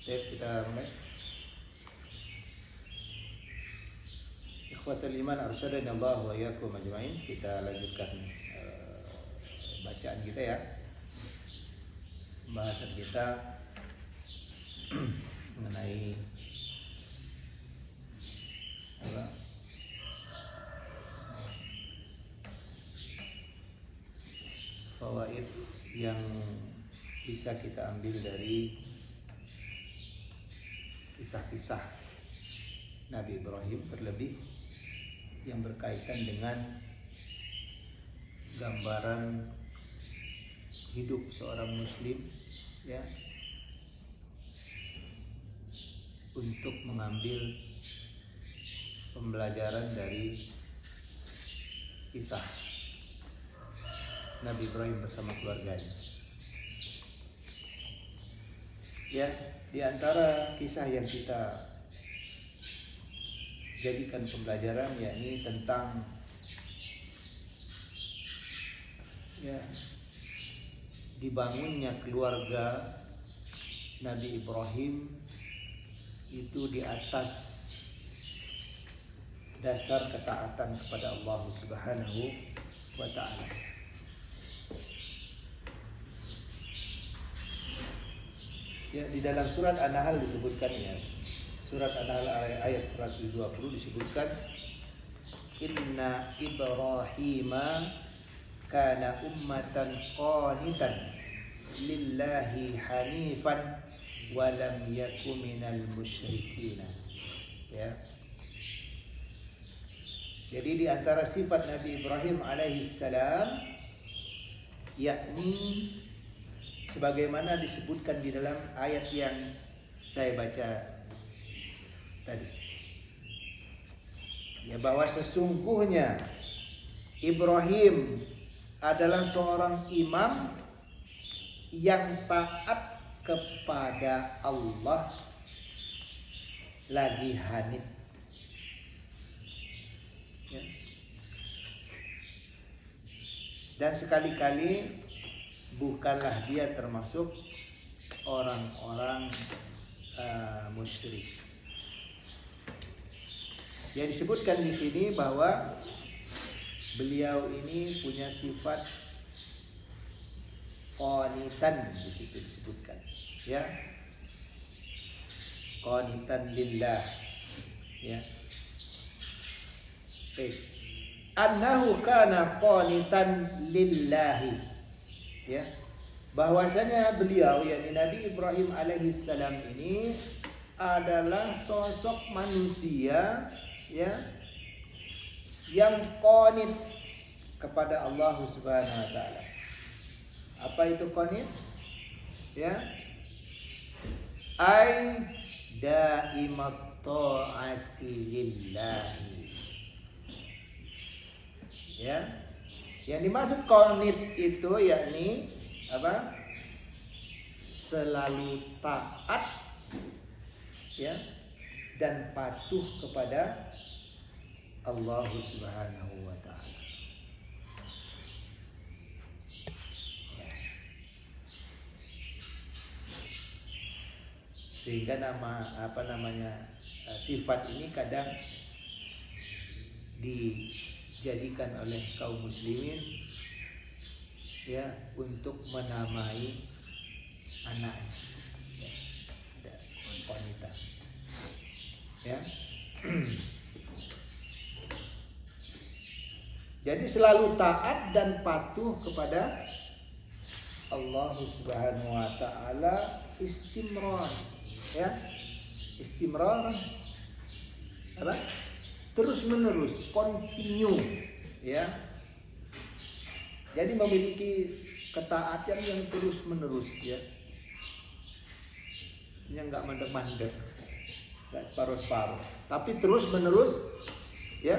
Baik, kita mulai. Ikhwatul iman arsyadani Allah wa iyyakum ajmain. Kita lanjutkan bacaan kita ya. Pembahasan kita mengenai fawaid yang bisa kita ambil dari kisah-kisah Nabi Ibrahim, terlebih yang berkaitan dengan gambaran hidup seorang muslim ya, untuk mengambil pembelajaran dari kisah Nabi Ibrahim bersama keluarganya. Ya, di antara kisah yang kita jadikan pembelajaran yakni tentang ya, dibangunnya keluarga Nabi Ibrahim itu di atas dasar ketaatan kepada Allah Subhanahu wa ta'ala. Ya, di dalam surat An-Nahl disebutkan ya. Surat An-Nahl ayat 120 disebutkan Inna Ibrahima kana ummatan qanitan lillahi hanifan wa lam yaku minal musyrikin. Ya. Jadi di antara sifat Nabi Ibrahim alaihissalam yakni sebagaimana disebutkan di dalam ayat yang saya baca tadi, ya, bahwa sesungguhnya Ibrahim adalah seorang imam yang taat kepada Allah lagi hanif. Ya. Dan sekali-kali bukanlah dia termasuk orang-orang musyrik. Yang disebutkan di sini bahwa beliau ini punya sifat qanitan, di situ disebutkan, ya, qanitan lillah, ya. Annahu kana qanitan lillahi, ya, bahwasanya beliau yakni Nabi Ibrahim alaihissalam ini adalah sosok manusia ya yang qanit kepada Allah Subhanahu wa taala. Apa itu qanit? Ya, ai daimat taati lillahi. Ya, yang dimaksud qanit itu yakni apa? Selalu taat, ya, dan patuh kepada Allah Subhanahu wa taala. Ya. Sehingga sifat ini kadang dijadikan oleh kaum muslimin ya untuk menamai anaknya, ya, wanita, ya. Jadi selalu taat dan patuh kepada Allah Subhanahu wa taala istimrar, ya, istimrar apa? Terus menerus, continue, ya. Jadi memiliki ketaatan yang terus menerus, ya, yang nggak mandek-mandek, nggak separuh-separuh, tapi terus menerus, ya,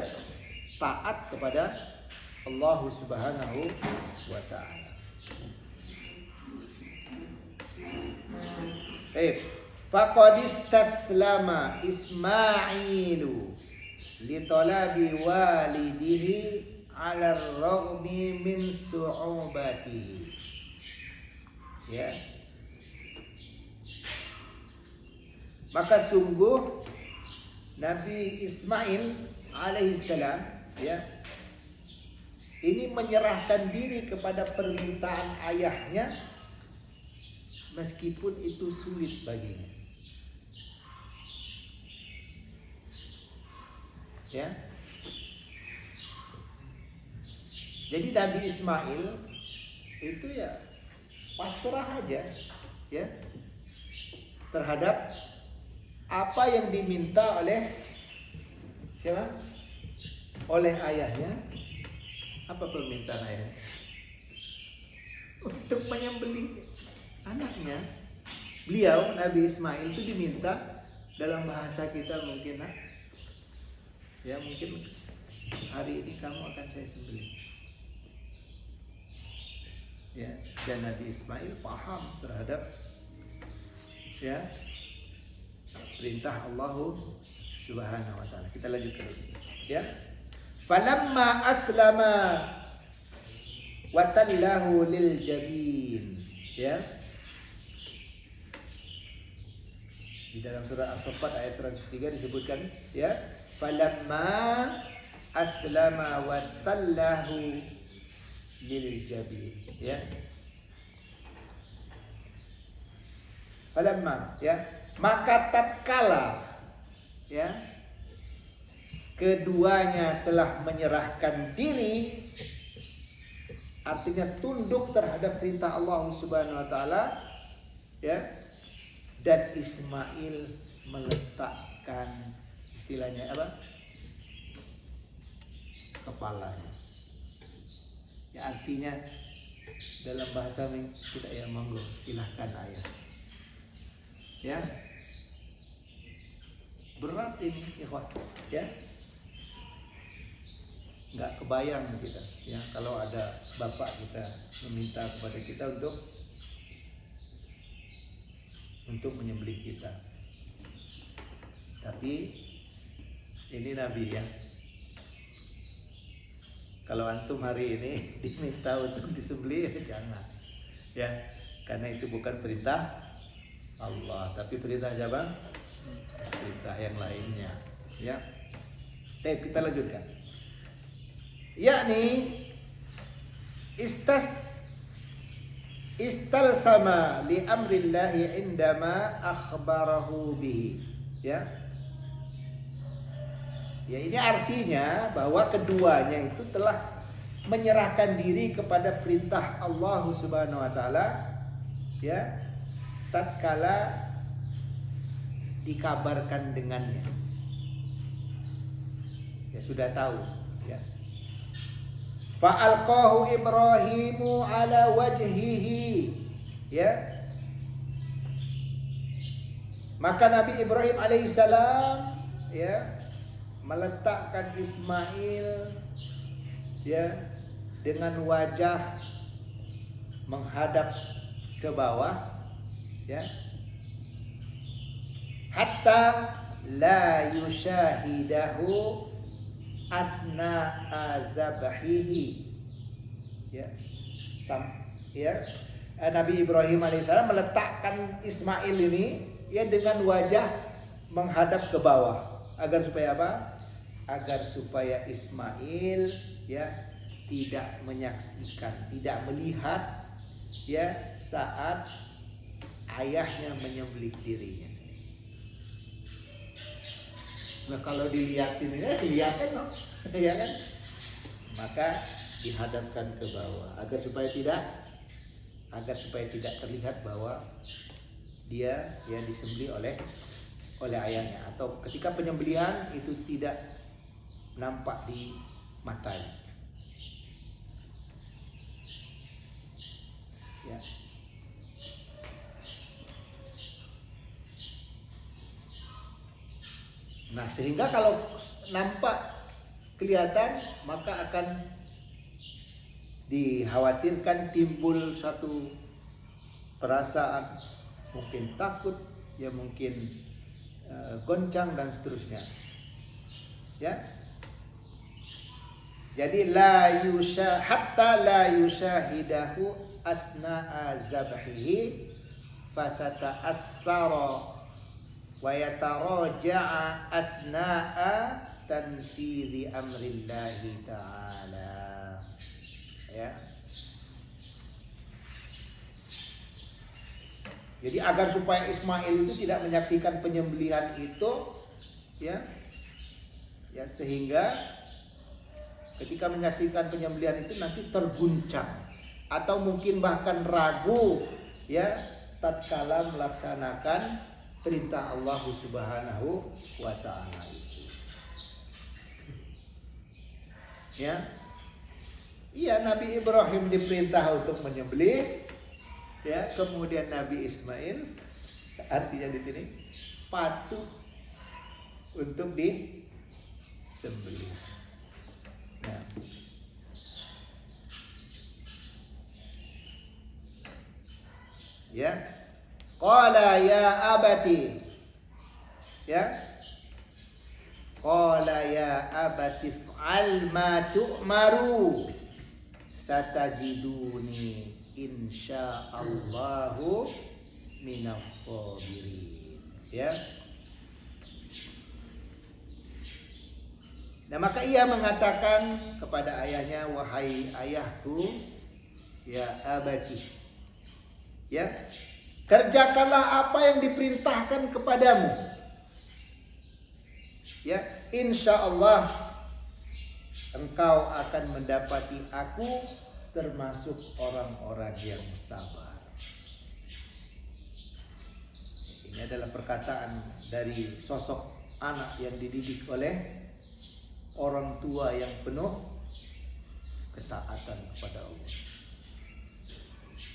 taat kepada Allah Subhanahu wa ta'ala. Faqad istaslama Ismailu li talabi walidihi ala ar-raghmi min su'ubatihi. Ya. Maka sungguh Nabi Ismail alaihissalam ya, ini menyerahkan diri kepada permintaan ayahnya meskipun itu sulit baginya. Ya. Jadi Nabi Ismail itu ya pasrah aja ya terhadap apa yang diminta oleh siapa? Oleh ayahnya. Apa permintaan ayahnya? Untuk menyembelih anaknya. Beliau Nabi Ismail itu diminta, dalam bahasa kita mungkin ya mungkin hari ini kamu akan saya sembelih. Ya, dan Nabi Ismail paham terhadap ya perintah Allah Subhanahu wa taala. Kita lanjutkan ya. Falamma aslama wa tallahu lil jabin ya. Di dalam surah As-Saffat ayat 103 disebutkan ya, falamma aslama wa tallahu lil jabin ya. Falamma ya, maka tatkala ya keduanya telah menyerahkan diri, artinya tunduk terhadap perintah Allah Subhanahu wa taala ya, dan Ismail meletakkan istilahnya apa? Kepalanya. Ya artinya dalam bahasa kita ya monggo silahkan ayah. Ya. Berat ini ikhwan ya. Nggak kebayang kita ya kalau ada bapak kita meminta kepada kita untuk menyembelih kita. Tapi ini Nabi ya. Kalau antum hari ini diminta untuk disembelih jangan ya, karena itu bukan perintah Allah, tapi perintah siapa? Perintah yang lainnya ya. Baik, kita lanjutkan. Yakni istalsama li amrillahi indama akhbarahu bihi ya. Ya ini artinya bahwa keduanya itu telah menyerahkan diri kepada perintah Allah Subhanahu wa taala ya, tatkala dikabarkan dengannya. Ya sudah tahu ya. Fa'alqahu Ibrahimu ala wajhihi ya. Maka Nabi Ibrahim alaihissalam ya meletakkan Ismail ya dengan wajah menghadap ke bawah ya, hatta la yushahidahu asna'a zabahihi ya. Nabi Ibrahim alaihissalam meletakkan Ismail ini ya dengan wajah menghadap ke bawah agar supaya apa? Agar supaya Ismail ya tidak menyaksikan, tidak melihat ya saat ayahnya menyembelih dirinya. Nah kalau dilihatin ini kelihatan loh, ya kan? Maka dihadapkan ke bawah agar supaya tidak terlihat bahwa dia yang disembelih oleh ayahnya, atau ketika penyembelihan itu tidak nampak di matanya. Ya. Nah, sehingga kalau nampak kelihatan maka akan dikhawatirkan timbul suatu perasaan mungkin takut, ya mungkin goncang dan seterusnya. Ya. Jadi hatta la yushahidahu asna'a zabhihi fasata'athara wa yataraja'a asna'a tanfidhi amrillahi ta'ala. Ya. Jadi agar supaya Ismail itu tidak menyaksikan penyembelihan itu, ya, sehingga ketika menyaksikan penyembelihan itu nanti terguncang atau mungkin bahkan ragu, ya, tatkala melaksanakan perintah Allah Subhanahu wa taala itu. Ya. Iya, Nabi Ibrahim diperintah untuk menyembelih. Ya, kemudian Nabi Ismail artinya di sini patuh untuk disembelih. Nah. Ya. Qala ya abati. Ya. Qala ya abati fa'al ma tu'maru satajiduni insyaallahu minas sabirin. Ya. Nah, maka ia mengatakan kepada ayahnya, wahai ayahku, ya abati, ya, kerjakanlah apa yang diperintahkan kepadamu. Ya, insyaallah engkau akan mendapati aku termasuk orang-orang yang sabar. Ini adalah perkataan dari sosok anak yang dididik oleh orang tua yang penuh ketaatan kepada Allah.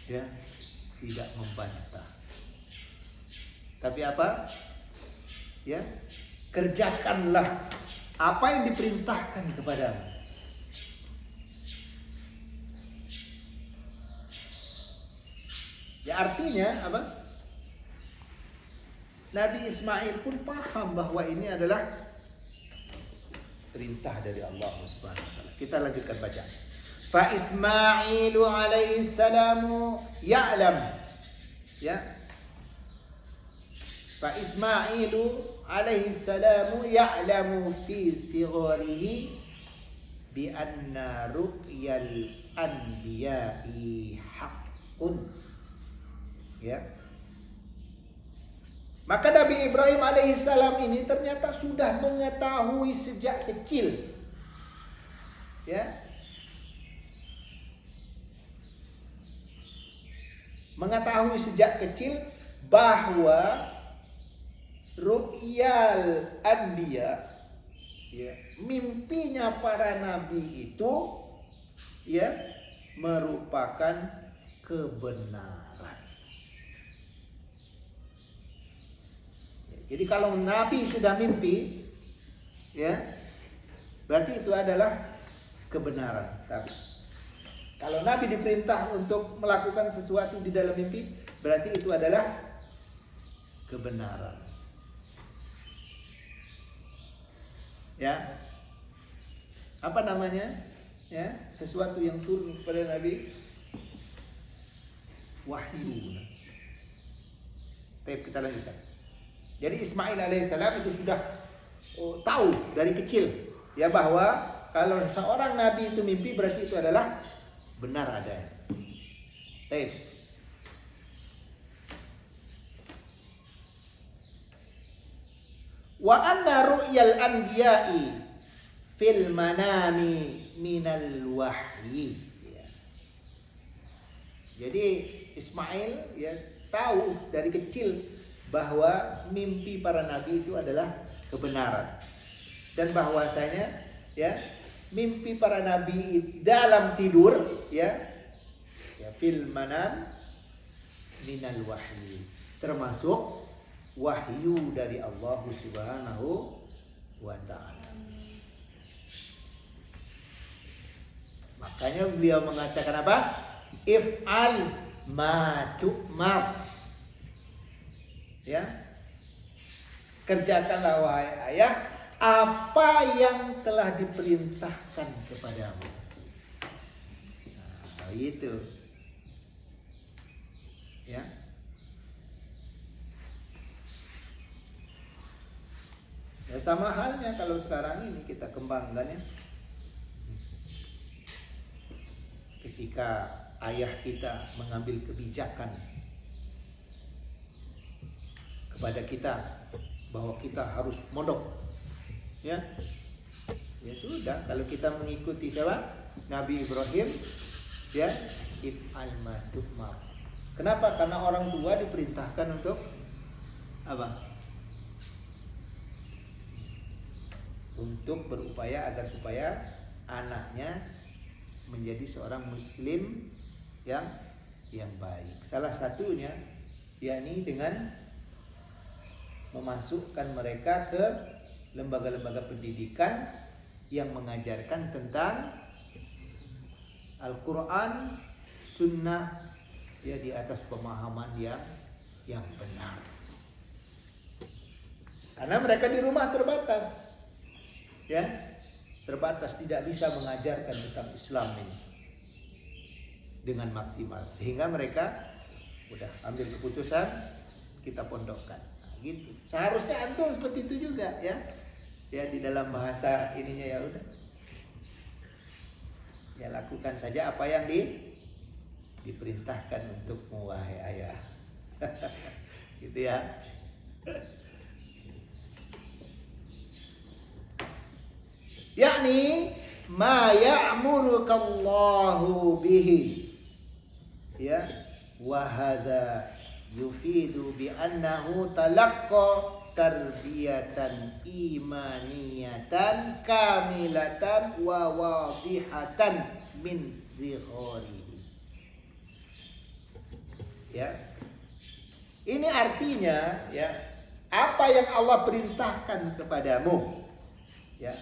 Ya, tidak membantah. Tapi apa? Ya, kerjakanlah apa yang diperintahkan kepadamu. Ya, artinya apa? Nabi Ismail pun paham bahwa ini adalah perintah dari Allah Subhanahu wa taala. Kita lanjutkan baca. Fa Ismailu alaihi salamu ya'lam. Ya. Fa Ismailu alaihi salamu ya'lamu fi sigharihi bi anna ru'yal anbiya'i haqqun. Ya. Maka Nabi Ibrahim alaihissalam ini ternyata sudah mengetahui sejak kecil, ya, mengetahui sejak kecil bahwa ru'yal anbiya, ya, mimpinya para nabi itu, ya, merupakan kebenaran. Jadi kalau Nabi sudah mimpi, ya, berarti itu adalah kebenaran. Tapi kalau Nabi diperintah untuk melakukan sesuatu di dalam mimpi, berarti itu adalah kebenaran. Ya, apa namanya? Ya, sesuatu yang turun kepada Nabi, wahyu. Baik, kita lanjutkan. Jadi Ismail alaihissalam itu sudah tahu dari kecil, ya, bahwa kalau seorang nabi itu mimpi berarti itu adalah benar adanya. Baik. Wa anna ru'yal anbiya'i fil manami minal wahyi. Ya. Jadi Ismail, ya, tahu dari kecil bahwa mimpi para nabi itu adalah kebenaran, dan bahwasanya, ya, mimpi para nabi dalam tidur, ya, fil manam minal wahyi, termasuk wahyu dari Allah Subhanahu wa taala. Makanya beliau mengatakan apa? If'al ma tu'mar. Ya, kerjakanlah wahai ayah apa yang telah diperintahkan kepadamu. Nah, itu. Ya. Ya sama halnya kalau sekarang ini kita kembangkan ya. Ketika ayah kita mengambil kebijakan kepada kita bahwa kita harus mondok, ya sudah, kalau kita mengikuti siapa? Nabi Ibrahim, ya, if'al ma tu'mar. Kenapa? Karena orang tua diperintahkan untuk apa? Untuk berupaya agar supaya anaknya menjadi seorang muslim yang baik. Salah satunya yakni dengan memasukkan mereka ke lembaga-lembaga pendidikan yang mengajarkan tentang Al-Quran, Sunnah, ya di atas pemahaman yang benar. Karena mereka di rumah terbatas. Ya, terbatas, tidak bisa mengajarkan tentang Islam ini dengan maksimal, sehingga mereka udah ambil keputusan kita pondokkan. Nah, gitu. Seharusnya antum seperti itu juga, ya. Ya di dalam bahasa ininya ya udah. Ya lakukan saja apa yang diperintahkan untukmu wahai ayah. Gitu ya. Yakni ma ya'murukallahu bihi, ya, wa hadza yufidu bi annahu talaqqa tarbiyatan imaniyatan kamilatan wa wadihatan min zigharihi. Ya, ini artinya, ya, apa yang Allah perintahkan kepadamu, ya.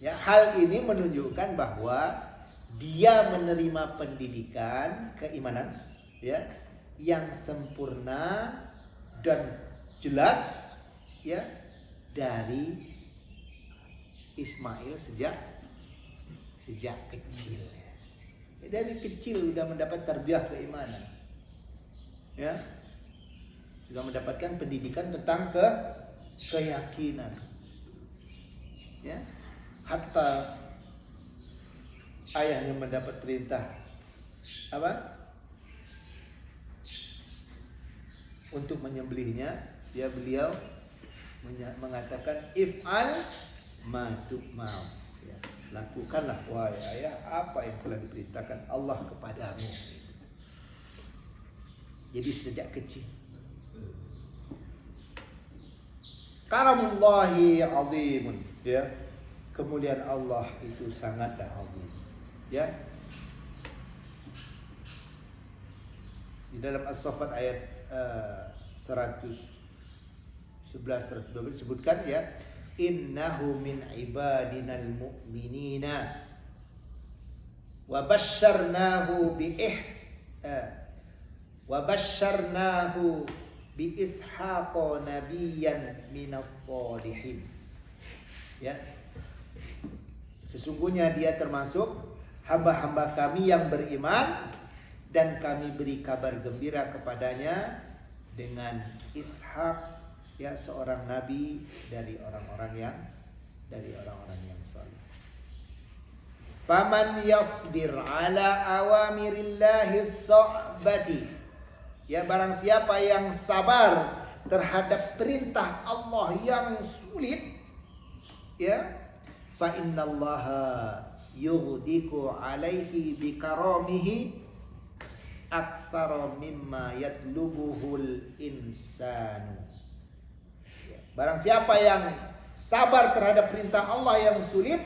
Ya, hal ini menunjukkan bahwa dia menerima pendidikan keimanan, ya, yang sempurna dan jelas, ya, dari Ismail sejak kecil. Ya, dari kecil sudah mendapat tarbiyah keimanan, ya, sudah mendapatkan pendidikan tentang keyakinan, ya. Hatta ayahnya mendapat perintah apa? Untuk menyembelihnya, ya beliau mengatakan if'al ma tu'mar. Ya, lakukanlah wahai ayah apa yang telah diperintahkan Allah kepadamu. Jadi sejak kecil. Karamullahi azimun, ya. Kemuliaan Allah itu sangatlah azim, ya. Di dalam As-Saffat ayat 111-112 disebutkan, ya, innahu min ibadinal mu'minina wa basyarnahu bi ishaqa nabiyyan minas shalihin. Ya, sesungguhnya dia termasuk hamba-hamba kami yang beriman dan kami beri kabar gembira kepadanya dengan Ishak, ya, seorang nabi dari orang-orang yang saleh. Faman yasbir ala awamirillahi sa'bati, ya, barang siapa yang sabar terhadap perintah Allah yang sulit, ya, fa innallaha yughdiku alaihi bikaramihi aktsara mimma yatlubuhul insanu. Ya, barang siapa yang sabar terhadap perintah Allah yang sulit,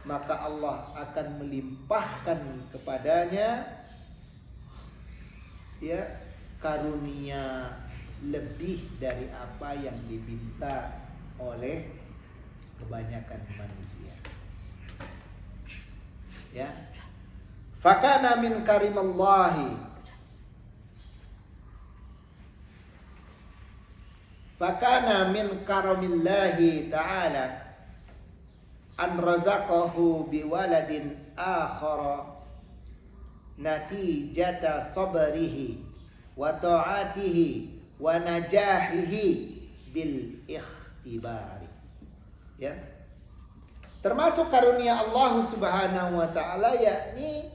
maka Allah akan melimpahkan kepadanya, ya, karunia lebih dari apa yang diminta oleh kebanyakan manusia. Ya, fakana min karimallahi, fakana min karamillahi ta'ala an razaqahu biwaladin akhara natijata sabrihi wa ta'atihi wa najahihi bil ikhtibari. Ya. Termasuk karunia Allah Subhanahu wa taala, yakni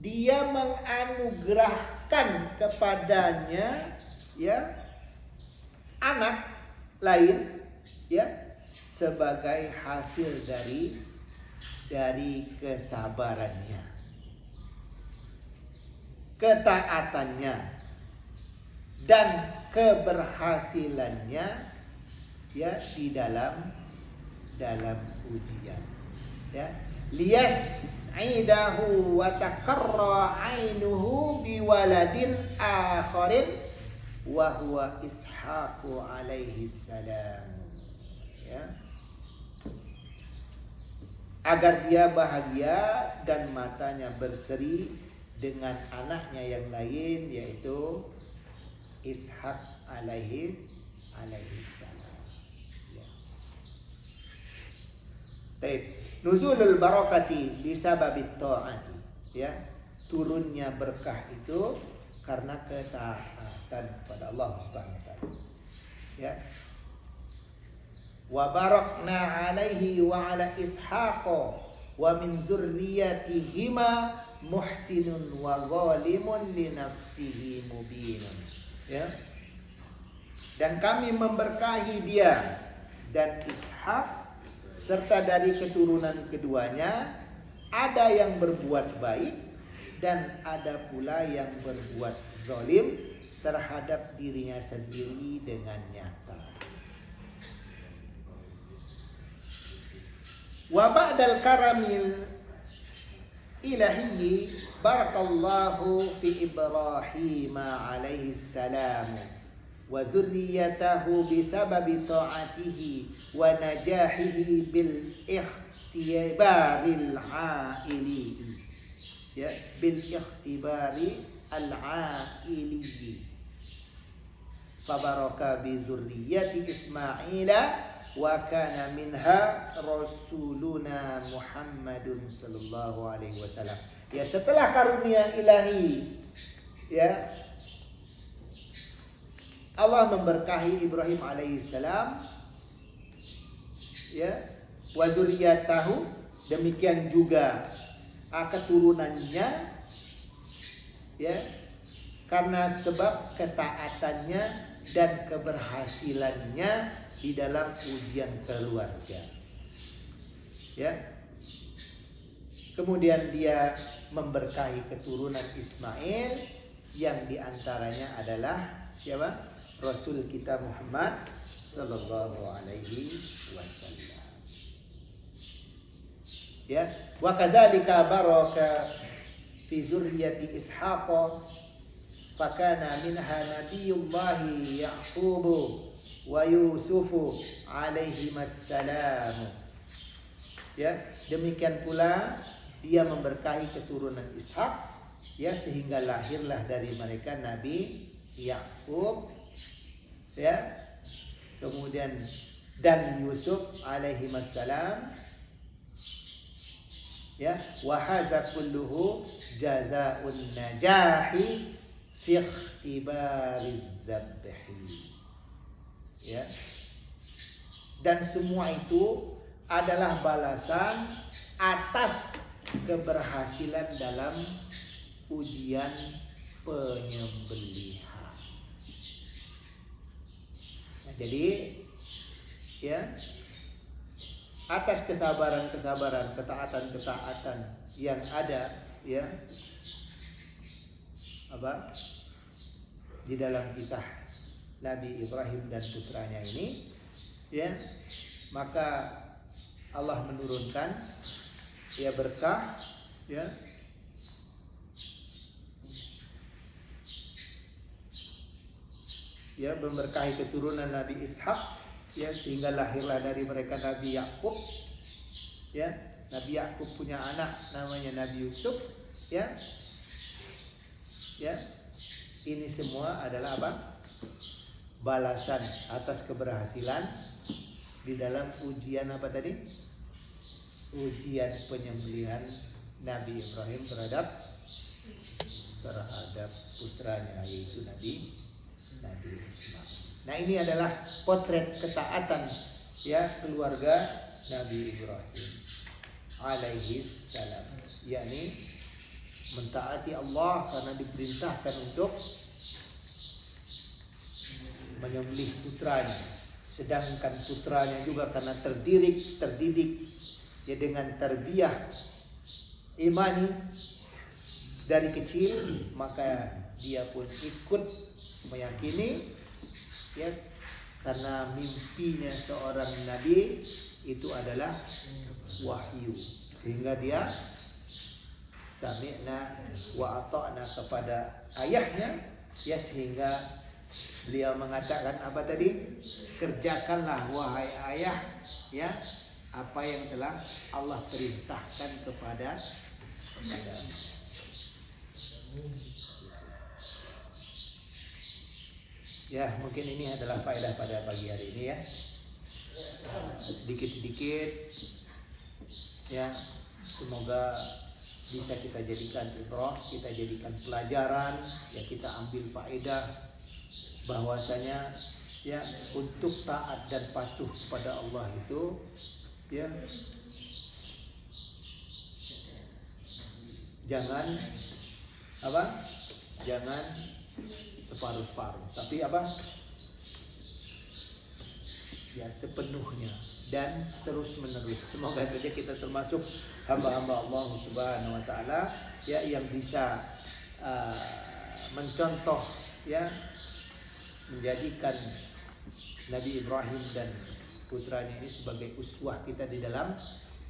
Dia menganugerahkan kepadanya ya anak lain ya sebagai hasil dari kesabarannya, ketaatannya, dan keberhasilannya ya di dalam ujian ya. Liyas'idahu wa taqarra 'ainuhu biwaladin akharin wa huwa Ishaqu alaihi salam ya, agar dia bahagia dan matanya berseri dengan anaknya yang lain, yaitu Ishaq alaihi salam ya. Baik, nuzulul barakati bisababit ta'ati ya, turunnya berkah itu karena ketaatan kepada Allah Subhanahu wa taala ya. Wa barakna alaihi wa ala Ishaq wa min dzurriyyatihima muhsinun wa zalimun li nafsihi mubinun ya. Dan kami memberkahi dia dan Ishaq serta dari keturunan keduanya ada yang berbuat baik dan ada pula yang berbuat zalim terhadap dirinya sendiri dengan nyata. Wa ba'dal karamil ilahi barakallahu fi Ibrahim alaihi salam wa dzurriyyatahu bisababi ta'atihi wa najahihi bil ikhtibaril aili ya, bil ikhtibari al aili fabaraka bi dzurriyyati Ismaila wa kana minha rasuluna Muhammadun sallallahu alaihi wasallam ya. Setelah karunia ilahi ya, Allah memberkahi Ibrahim alaihissalam ya, wa dzurriyyatahu, demikian juga keturunannya ya, karena sebab ketaatannya dan keberhasilannya di dalam ujian keluarga ya. Kemudian dia memberkahi keturunan Ismail yang diantaranya adalah siapa? Rasul kita Muhammad sallallahu alaihi wasallam ya. Wa kadzalika baraka fi zurriyyati Ishaq fakana minha nabiyullahi Yaqub wa Yusuf alaihi wassalam ya. Demikian pula dia memberkahi keturunan Ishaq ya, sehingga lahirlah dari mereka Nabi Yakub ya, kemudian dan Yusuf alaihi wassalam ya. Wa hadza kulluhu jazaa'un najahi fi ikhtibariz zabhi ya. Dan semua itu adalah balasan atas keberhasilan dalam ujian penyembelihan. Nah, jadi ya, atas kesabaran, ketaatan yang ada ya di dalam kisah Nabi Ibrahim dan putranya ini ya, maka Allah menurunkan ya berkah ya memberkahi keturunan Nabi Ishaq ya, sehingga lahirlah dari mereka Nabi Yakub ya. Nabi Yakub punya anak namanya Nabi Yusuf ya. Ini semua adalah balasan atas keberhasilan di dalam ujian tadi? Ujian penyembelihan Nabi Ibrahim terhadap putranya, yaitu Nabi Ismail. Nah, ini adalah potret ketaatan ya keluarga Nabi Ibrahim alaihi salam, yakni mentaati Allah karena diperintahkan untuk menyembelih putranya, sedangkan putranya juga karena terdidik ya dengan tarbiyah imani dari kecil, maka dia pun ikut meyakini ya, karena mimpinya seorang nabi itu adalah wahyu, sehingga dia sami'na wa ata'na kepada ayahnya ya, sehingga beliau mengatakan apa tadi? Kerjakanlah wahai ayah ya apa yang telah Allah perintahkan kepada ya. Mungkin ini adalah faedah pada pagi hari ini ya, sedikit-sedikit ya, semoga bisa kita jadikan ibrah, kita jadikan pelajaran ya, kita ambil faedah bahwasanya ya untuk taat dan patuh kepada Allah itu ya jangan separuh-separuh, tapi ya sepenuhnya dan terus menerus. Semoga saja kita termasuk hamba-hamba Allah Subhanahu wa taala ya yang bisa mencontoh ya, menjadikan Nabi Ibrahim dan putranya ini sebagai uswah kita di dalam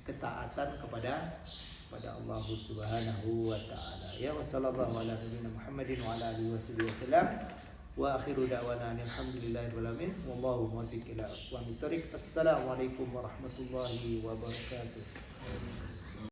ketaatan kepada Allah Subhanahu wa taala. Ya, wassallallahu ala nabiyyina Muhammadin wa ala alihi wasallam. Wa akhiru da'wana alhamdulillahi rabbil alamin. Wallahu muwaffiq ila aqwamit thoriq. Assalamualaikum warahmatullahi wabarakatuh.